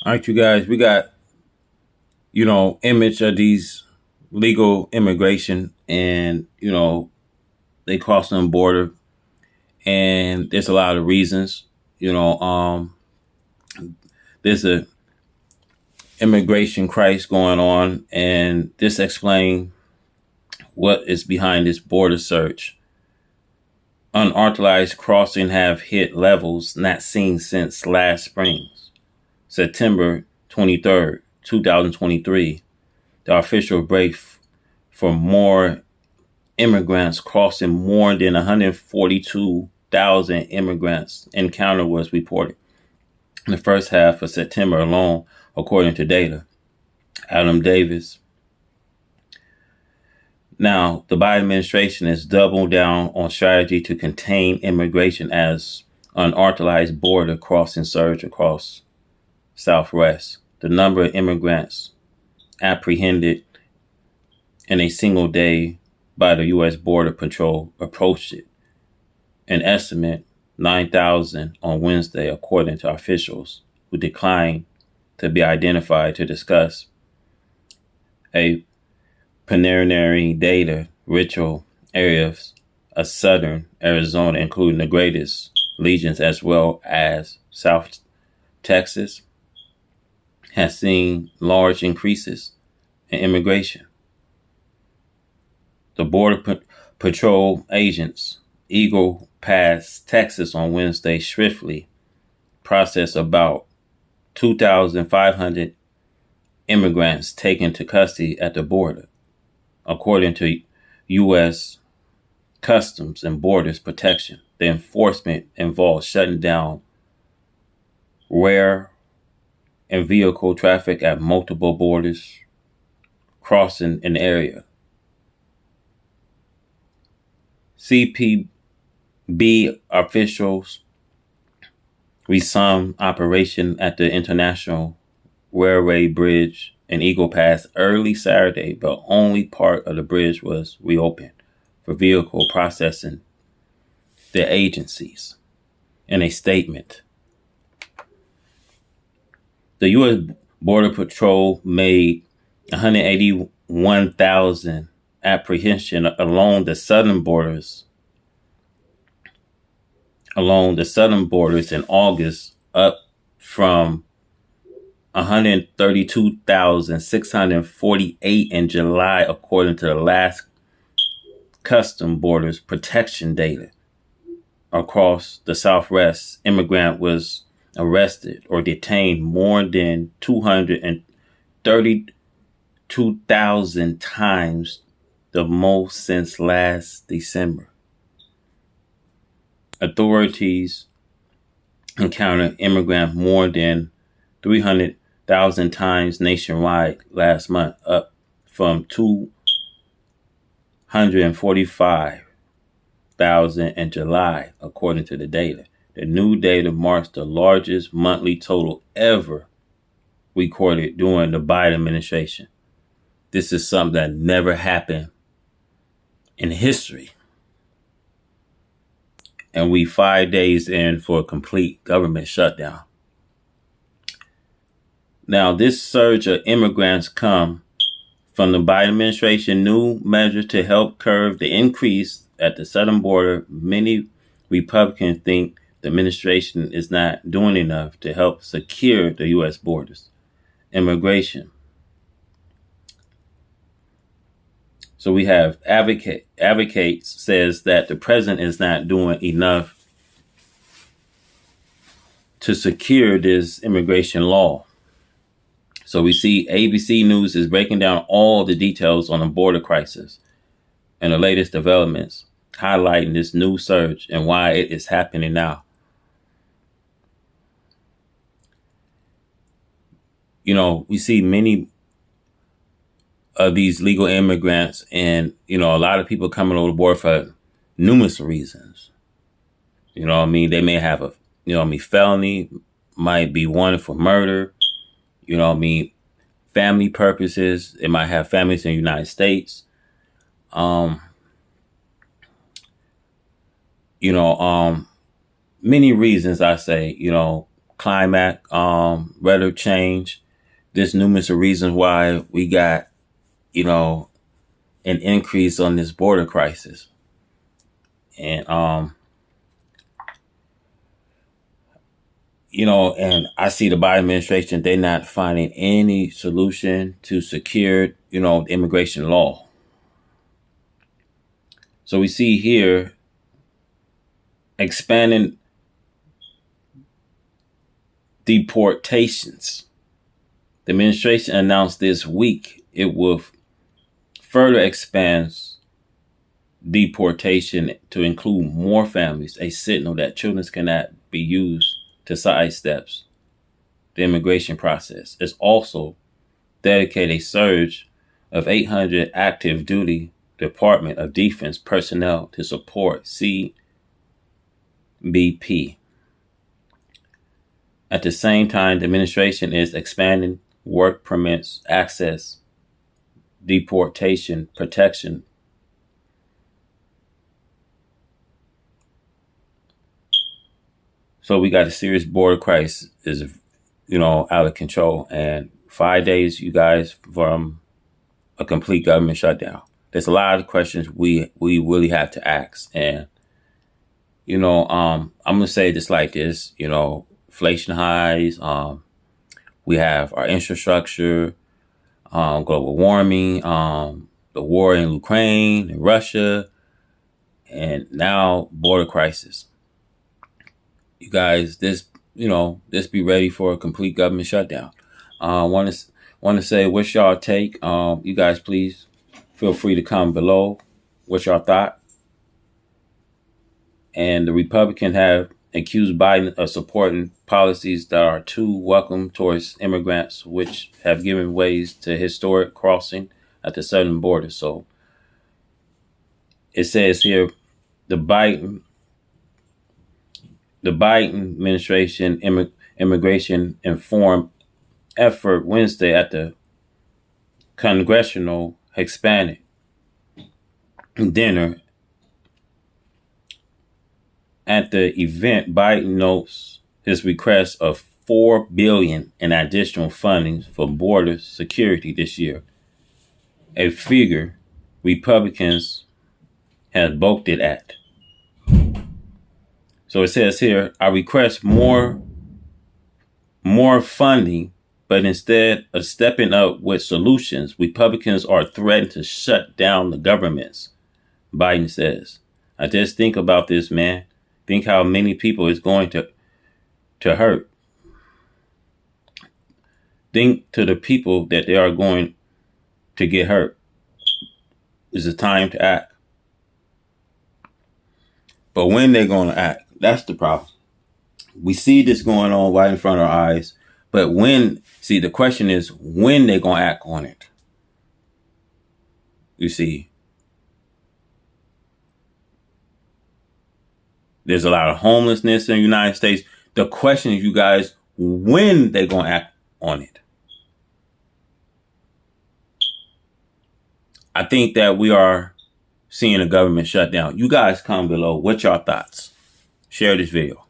All right, you guys, we got, image of these legal immigration and, they crossing the border and there's a lot of reasons, you know, um, there's a immigration crisis going on and this explain what is behind this border surge. Unauthorized crossing have hit levels not seen since last spring, September 23rd, 2023. The official break for more immigrants crossing more than 142,000 immigrants encounter was reported in the first half of September alone, according to data. Adam Davis. Now, the Biden administration has doubled down on strategy to contain immigration as unauthorized border crossing surge across Southwest. The number of immigrants apprehended in a single day by the U.S. Border Patrol approached it. An estimate 9,000 on Wednesday, according to officials who declined to be identified to discuss a preliminary data ritual areas of southern Arizona, including the greatest legions as well as South Texas, has seen large increases in immigration. The Border Patrol agents Eagle Pass, Texas on Wednesday swiftly processed about 2,500 immigrants taken to custody at the border, according to U.S. Customs and Borders Protection. The enforcement involves shutting down rare and vehicle traffic at multiple borders crossing an area. CPB officials resumed operation at the International Railway Bridge in Eagle Pass early Saturday, but only part of the bridge was reopened for vehicle processing. The agencies, in a statement, the U.S. Border Patrol made 181,000 apprehension along the southern borders in August, up from 132,648 in July, according to the last Custom Borders Protection data. Across the Southwest, immigrant was arrested or detained more than 232,000 times, the most since last December. Authorities encountered immigrants more than 300,000 times nationwide last month, up from 245,000 in July, according to the data. The new data marks the largest monthly total ever recorded during the Biden administration. This is something that never happened in history. And we 5 days in for a complete government shutdown. Now, this surge of immigrants come from the Biden administration new measures to help curb the increase at the southern border. Many Republicans think the administration is not doing enough to help secure the U.S. borders. Immigration. So we have advocates says that the president is not doing enough to secure this immigration law. So we see ABC News is breaking down all the details on the border crisis and the latest developments, highlighting this new surge and why it is happening now. We see many of these legal immigrants and, a lot of people coming over the border for numerous reasons. They may have a, felony, might be wanted for murder, family purposes. It might have families in the United States. Many reasons I say, climate, weather change. There's numerous of reasons why we got, an increase on this border crisis. And, and I see the Biden administration, they're not finding any solution to secure, immigration law. So we see here expanding deportations. The administration announced this week it will further expand deportation to include more families, a signal that children cannot be used to sidestep the immigration process. It's also dedicated a surge of 800 active duty Department of Defense personnel to support CBP. At the same time, the administration is expanding work permits, access, deportation, protection. So we got a serious border crisis is, out of control. And 5 days, you guys, from a complete government shutdown. There's a lot of questions we really have to ask. And, I'm going to say this like this, inflation highs. We have our infrastructure, global warming, the war in Ukraine and Russia, and now border crisis. You guys, this be ready for a complete government shutdown. Want to say, what's y'all take? You guys, please feel free to comment below. What's y'all thought? And the Republicans have accused Biden of supporting policies that are too welcome towards immigrants, which have given ways to historic crossing at the southern border. So it says here, the Biden administration immigration informed effort Wednesday at the Congressional Hispanic dinner. At the event, Biden notes his request of $4 billion in additional funding for border security this year, a figure Republicans have balked it at. So it says here, I request more funding, but instead of stepping up with solutions, Republicans are threatening to shut down the governments, Biden says. I just think about this, man. Think how many people it's going to hurt. Think to the people that they are going to get hurt. It's a time to act. But when they're going to act, that's the problem. We see this going on right in front of our eyes. But the question is when they're going to act on it. You see, there's a lot of homelessness in the United States. The question is, you guys, when they're going to act on it. I think that we are seeing a government shutdown. You guys comment below. What's your thoughts? Share this video.